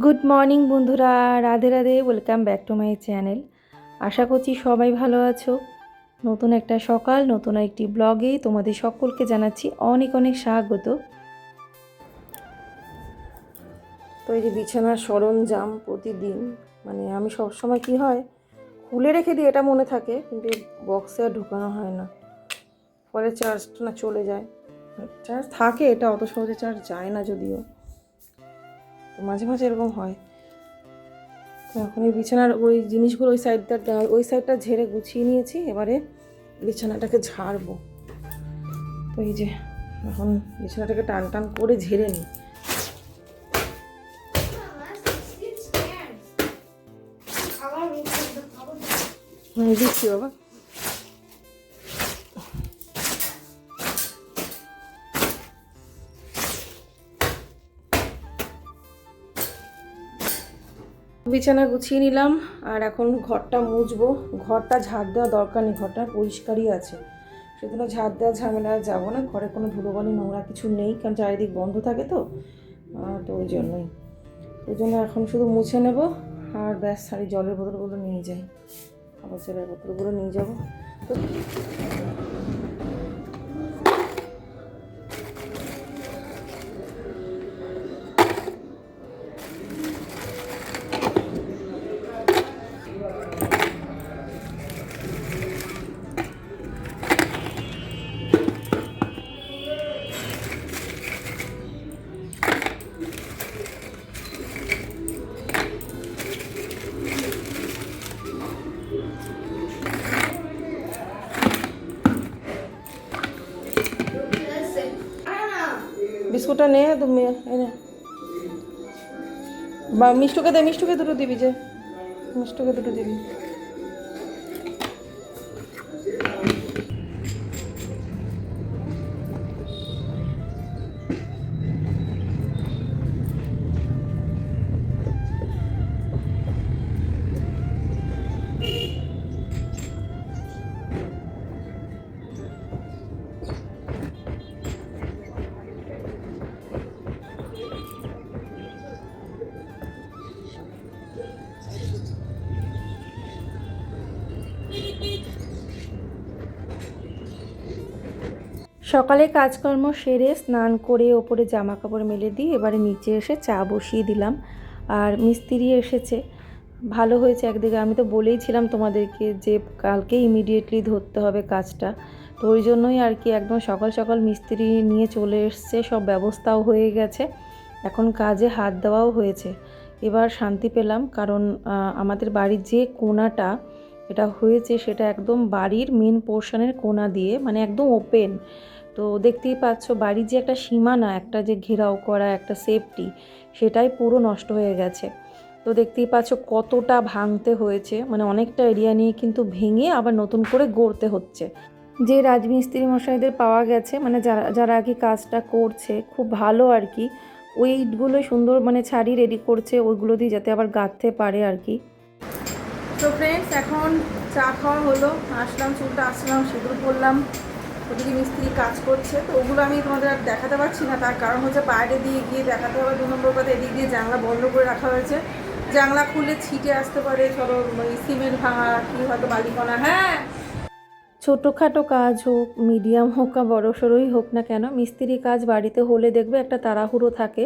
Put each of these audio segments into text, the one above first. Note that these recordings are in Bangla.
গুড মর্নিং বন্ধুরা, Radhe Radhe. Welcome back to my channel. আশা করছি সবাই ভালো আছো। নতুন একটা সকাল, নতুন একটি ব্লগে তোমাদের সকলকে জানাচ্ছি অনেক অনেক স্বাগত। তো এই যে বিছানার সরঞ্জাম প্রতিদিন আমি সবসময় কি হয় খুলে রেখে দিই, এটা মনে থাকে, কিন্তু বক্সে আর ঢুকানো হয় না, ফলে চার্জটা না চলে যায়। চার্জ থাকে, এটা অত সহজে চার্জ যায় না যদিও, তো মাঝে মাঝে এরকম হয়। তো এখন এই বিছানার ওই জিনিসগুলো ওই সাইডটা ঝেড়ে গুছিয়ে নিয়েছি, এবারে বিছানাটাকে ঝাড়বো। তো এই যে এখন বিছানাটাকে টান টান করে ঝেড়ে নিই। দিচ্ছি বাবা। বিছানা গুছিয়ে নিলাম, আর এখন ঘরটা মুছবো। ঘরটা ঝাড় দেওয়া দরকার নেই, ঘরটা পরিষ্কারই আছে, সেজন্য ঝাড় দেওয়া ঝামেলা যাবো না। ঘরে কোনো ধুলোবালি নোংরা কিছু নেই, কারণ চারিদিক বন্ধ থাকে, তো ওই জন্য এখন শুধু মুছে নেব। আর ব্যাস, সারি জলের বোতলগুলো নিয়ে যাই, আবার জলের বোতলগুলো নিয়ে যাবো। তো বিস্কুটটা নে তুমি, এনে বা মিষ্টুকে দুটো দিবি, যে মিষ্টুকে দুটো দিবি। সকালে কাজকর্ম সেরে স্নান করে ওপরে জামা কাপড় মেলে দিয়ে এবারে নিচে এসে চা বসিয়ে দিলাম। আর মিস্ত্রি এসেছে, ভালো হয়েছে একদিকে। আমি তো বলেইছিলাম তোমাদেরকে যে কালকে ইমিডিয়েটলি ধরতে হবে কাজটা, তো ওই জন্যই আর কি একদম সকাল সকাল মিস্ত্রি নিয়ে চলে এসছে, সব ব্যবস্থাও হয়ে গেছে, এখন কাজে হাত দেওয়াও হয়েছে। এবার শান্তি পেলাম, কারণ আমাদের বাড়ির যে কোণাটা এটা হয়েছে সেটা একদম বাড়ির মেন পোর্শনের কোণা দিয়ে, একদম ওপেন। তো দেখতেই পাচ্ছ বাড়ির যে একটা সীমানা, একটা যে ঘেরাও করা একটা সেফটি, সেটাই পুরো নষ্ট হয়ে গেছে। তো দেখতেই পাচ্ছ কতটা ভাঙতে হয়েছে, অনেকটা এরিয়া নিয়ে কিন্তু ভেঙে আবার নতুন করে গড়তে হচ্ছে। যে রাজমিস্ত্রি মশাইদের পাওয়া গেছে, যারা যারা আর কি কাজটা করছে খুব ভালো আর কি, ওই ইটগুলো সুন্দর ছাড়ি রেডি করছে, ওইগুলো দিয়ে যাতে আবার গাঁথতে পারে আর কি। তো ফ্রেন্ডস, এখন চা খাওয়া হলো, আসলাম, চুলটা আসলাম, সিঁদুর পরলাম, ওদিকে মিস্ত্রি কাজ করছে। তো ওগুলো আমি তোমাদের আর দেখাতে পারছি না, তার কারণ হচ্ছে বাইরে দিয়ে গিয়ে দেখাতে হবে। 2 নম্বর কথা, এদিক দিয়ে জানলা বন্ধ করে রাখা হয়েছে, জানলা খুলে ছিটে আসতে পারে, ধরো সিমেন্ট ভাঙা কি হয়তো বালিকণা। হ্যাঁ, ছোটোখাটো কাজ হোক, মিডিয়াম হোক বা বড়ো সড়োই হোক না কেন, মিস্ত্রি কাজ বাড়িতে হলে দেখবে একটা তাড়াহুড়ো থাকে,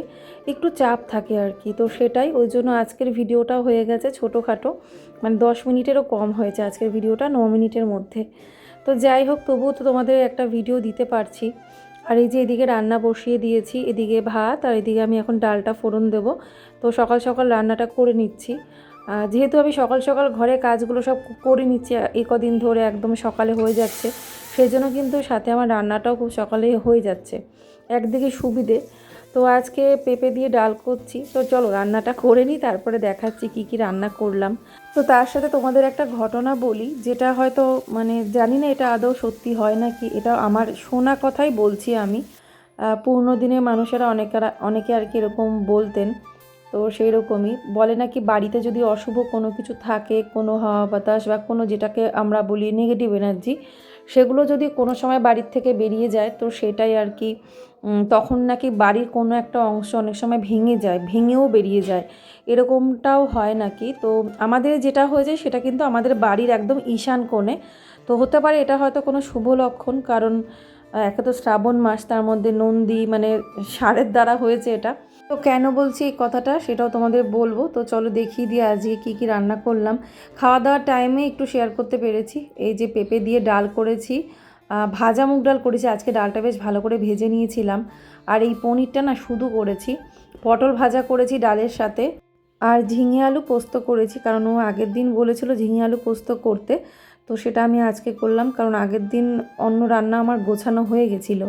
একটু চাপ থাকে আর কি। তো সেটাই, ওই জন্য আজকের ভিডিওটাও হয়ে গেছে ছোটোখাটো, 10 মিনিটেরও কম হয়েছে আজকের ভিডিওটা, 9 মিনিটের মধ্যে। তো যাই হোক, তবুও তো তোমাদের একটা ভিডিও দিতে পারছি। আর এই যে এদিকে রান্না বসিয়ে দিয়েছি, এদিকে ভাত, আর এদিকে আমি এখন ডালটা ফোড়ন দেব। তো সকাল সকাল রান্নাটা করে নিচ্ছি, যেহেতু আমি সকাল সকাল ঘরে কাজগুলো সব করে নিচ্ছি এই কদিন ধরে, একদম সকালে হয়ে যাচ্ছে, সেই জন্য কিন্তু সাথে আমার রান্নাটাও খুব সকালে হয়ে যাচ্ছে, একদিকে সুবিধে। তো আজকে পেঁপে দিয়ে ডাল করছি, তো চলো রান্নাটা করে নিই, তারপরে দেখাচ্ছি কি কি রান্না করলাম। তো তার সাথে তোমাদের একটা ঘটনা বলি, যেটা হয়তো জানি না এটা আদৌ সত্যি হয় নাকি, এটা আমার শোনা কথাই বলছি আমি। পুরনো দিনের মানুষেরা অনেকে আর কি এরকম বলতেন। তো সেই রকমই বলে নাকি, বাড়িতে যদি অশুভ কোনো কিছু থাকে, কোনো হাওয়া বাতাস বা কোনো যেটাকে আমরা বলি নেগেটিভ এনার্জি, সেগুলো যদি কোনো সময় বাড়ির থেকে বেরিয়ে যায় তো সেটাই আর কি তখন নাকি বাড়ির কোনো একটা অংশ অনেক সময় ভেঙে যায়, ভেঙেও বেরিয়ে যায়, এরকমটাও হয় নাকি। তো আমাদের যেটা হয়ে যায় সেটা কিন্তু আমাদের বাড়ির একদম ঈশান কোণে। তো হতে পারে এটা হয়তো কোনো শুভ লক্ষণ, কারণ একে তো শ্রাবণ মাস, তার মধ্যে নন্দী মানে ষাঁড়ের দ্বারা হয়েছে এটা। তো কেন বলছি এই কথাটা সেটাও তোমাদের বলবো। তো চলো দেখিয়ে দিয়ে আজকে কী কী রান্না করলাম। খাওয়া দাওয়ার টাইমে একটু শেয়ার করতে পেরেছি। এই যে পেঁপে দিয়ে ডাল করেছি, ভাজা মুগ ডাল করেছি, আজকে ডালটা বেশ ভালো করে ভেজে নিয়েছিলাম। আর এই পনিরটা না শুধু করেছি, পটল ভাজা করেছি ডালের সাথে, আর ঝিঙে আলু পোস্ত করেছি, কারণ ও আগের দিন বলেছিল ঝিঙে আলু পোস্ত করতে। তো সেটা আমি আজকে করলাম, কারণ আগের দিন অন্য রান্না আমার গোছানো হয়ে গেছিলো।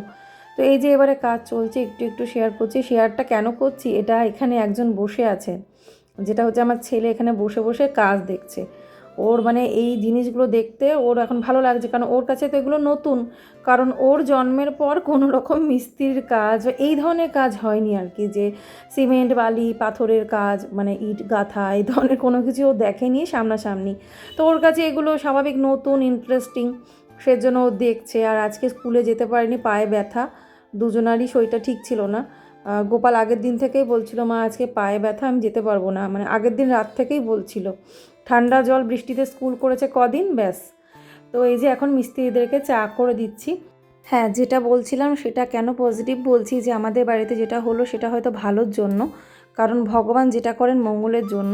তো এই যে এবারে কাজ চলছে, একটু একটু শেয়ার করছি। শেয়ারটা কেন করছি, এটা এখানে একজন বসে আছে, যেটা হচ্ছে আমার ছেলে, এখানে বসে বসে কাজ দেখছে। ওর মানে এই জিনিসগুলো দেখতে ওর এখন ভালো লাগছে, কারণ ওর কাছে তো এগুলো নতুন, কারণ ওর জন্মের পর কোনো রকম মিস্ত্রির কাজ এই ধরনের কাজ হয়নি আর কি, যে সিমেন্ট বালি পাথরের কাজ মানে ইট গাঁথা এই ধরনের কোনো কিছু ও দেখেনি সামনাসামনি। তো ওর কাছে এগুলো স্বাভাবিক নতুন ইন্টারেস্টিং, সেজন্য ও দেখছে। আর আজকে স্কুলে যেতে পারেনি, পায়ে ব্যথা, দুজনারই শরীরটা ঠিক ছিল না। গোপাল আগের দিন থেকেই বলছিল মা আজকে পায়ে ব্যথা, আমি যেতে পারবো না, মানে আগের দিন রাত থেকেই বলছিল। ঠান্ডা জল বৃষ্টিতে স্কুল করেছে কদিন, ব্যাস। তো এই যে এখন মিস্ত্রিদেরকে চা করে দিচ্ছি। হ্যাঁ, যেটা বলছিলাম সেটা কেন পজিটিভ বলছি, যে আমাদের বাড়িতে যেটা হলো সেটা হয়তো ভালোর জন্য, কারণ ভগবান যেটা করেন মঙ্গলের জন্য।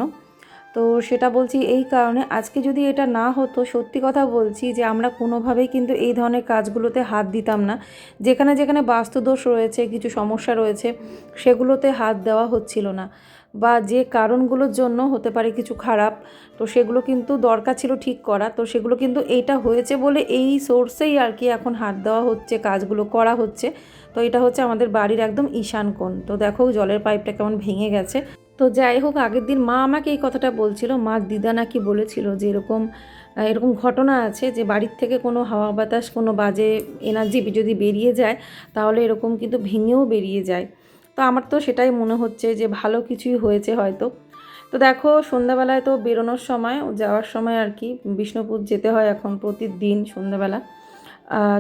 তো সেটা বলছি এই কারণে, আজকে যদি এটা না হতো, সত্যি কথা বলছি যে আমরা কোনোভাবেই কিন্তু এই ধরনের কাজগুলোতে হাত দিতাম না। যেখানে যেখানে বাস্তুদোষ রয়েছে, কিছু সমস্যা রয়েছে, সেগুলোতে হাত দেওয়া হচ্ছিল না, বা যে কারণগুলোর জন্য হতে পারে কিছু খারাপ, তো সেগুলো কিন্তু দরকার ছিল ঠিক করা। তো সেগুলো কিন্তু এইটা হয়েছে বলে এই সোর্সেই আর কি এখন হাত দেওয়া হচ্ছে, কাজগুলো করা হচ্ছে। তো এটা হচ্ছে আমাদের বাড়ির একদম ঈশান কোণ। তো দেখো জলের পাইপটা কেমন ভেঙে গেছে। তো যাই হোক, আগের দিন মা আমাকে এই কথাটা বলছিল, মা দিদা নাকি বলেছিল যে এরকম এরকম ঘটনা আছে, যে বাড়ির থেকে কোনো হাওয়া বাতাস কোনো বাজে এনার্জি যদি বেরিয়ে যায় তাহলে এরকম কিন্তু ভেঙেও বেরিয়ে যায়। তো আমার তো সেটাই মনে হচ্ছে যে ভালো কিছুই হয়েছে হয়তো। তো দেখো সন্ধ্যাবেলায় তো বেরোনোর সময়, যাওয়ার সময় আর কি, বিষ্ণুপুর যেতে হয় এখন প্রতিদিন সন্ধ্যাবেলা।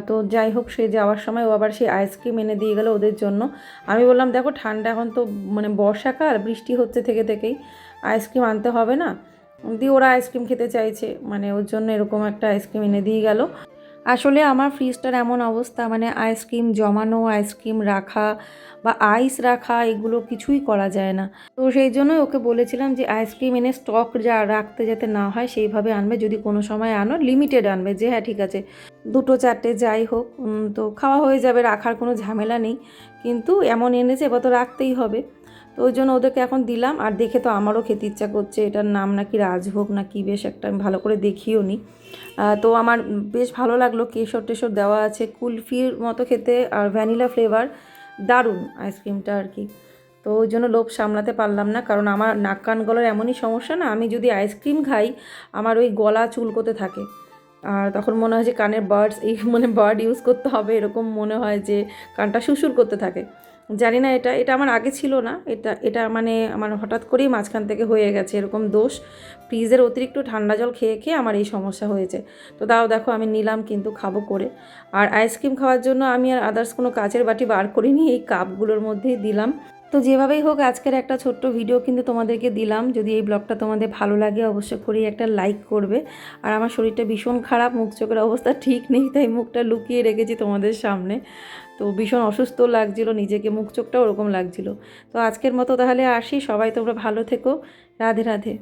তো যাই হোক, সে যাওয়ার সময় ও আবার সেই আইসক্রিম এনে দিয়ে গেলো ওদের জন্য। আমি বললাম দেখো ঠান্ডা, এখন তো মানে বর্ষাকাল, বৃষ্টি হচ্ছে থেকে থেকেই, আইসক্রিম আনতে হবে না। দিয়ে ওরা আইসক্রিম খেতে চাইছে, মানে ওর জন্য এরকম একটা আইসক্রিম এনে দিয়ে গেল। আসলে আমার ফ্রিজটার এমন অবস্থা, মানে আইসক্রিম জমানো, আইসক্রিম রাখা বা আইস রাখা এগুলো কিছুই করা যায় না। তো সেই জন্যই ওকে বলেছিলাম যে আইসক্রিম এনে স্টক যা রাখতে যাতে না হয় সেইভাবে আনবে, যদি কোনো সময় আনো লিমিটেড আনবে, যে হ্যাঁ ঠিক আছে দুটো চারটে যাই হোক, তো খাওয়া হয়ে যাবে, রাখার কোনো ঝামেলা নেই। কিন্তু এমন এনেছে এবার তো রাখতেই হবে। তো ওই জন্য ওদেরকে এখন দিলাম। আর দেখে তো আমারও খেতে ইচ্ছা করছে, এটার নাম নাকি রাজভোগ না কি বেশ একটা, আমি ভালো করে দেখিও নি। তো আমার বেশ ভালো লাগলো, কেশর টেশর দেওয়া আছে, কুলফির মতো খেতে, আর ভ্যানিলা ফ্লেভার, দারুণ আইসক্রিমটা আর কি। তো ওই জন্য লোভ সামলাতে পারলাম না, কারণ আমার নাক কান গলার এমনই সমস্যা না, আমি যদি আইসক্রিম খাই আমার ওই গলা চুলকোতে থাকে। আর তখন মনে হয় যে কানের বাডস এই মানে বাড ইউজ করতে হবে, এরকম মনে হয় যে কানটা সুরসুর করতে থাকে। জানি না, এটা এটা আমার আগে ছিল না, এটা এটা মানে আমার হঠাৎ করেই মাঝখান থেকে হয়ে গেছে এরকম দোষ। ফ্রিজের অতিরিক্ত ঠান্ডা জল খেয়ে খেয়ে আমার এই সমস্যা হয়েছে। তো তাও দেখো আমি নিলাম কিন্তু খাবো করে। আর আইসক্রিম খাওয়ার জন্য আমি আর আদার্স কোনো কাচের বাটি বার করিনি, এই কাপগুলোর মধ্যেই দিলাম। তো যেভাবেই হোক আজকের একটা ছোট্ট ভিডিও কিন্তু তোমাদেরকে দিলাম। যদি এই ব্লগটা তোমাদের ভালো লাগে অবশ্যই করেই একটা লাইক করবে। আর আমার শরীরটা ভীষণ খারাপ, মুখ চোখের অবস্থা ঠিক নেই, তাই মুখটা লুকিয়ে রেখেছি তোমাদের সামনে। তো ভীষণ অসুস্থ লাগছিল নিজেকে, মুখ চোখটাও ওরকম লাগছিল। তো আজকের মতো তাহলে আসি, সবাই তোমরা ভালো থেকো, রাধে রাধে।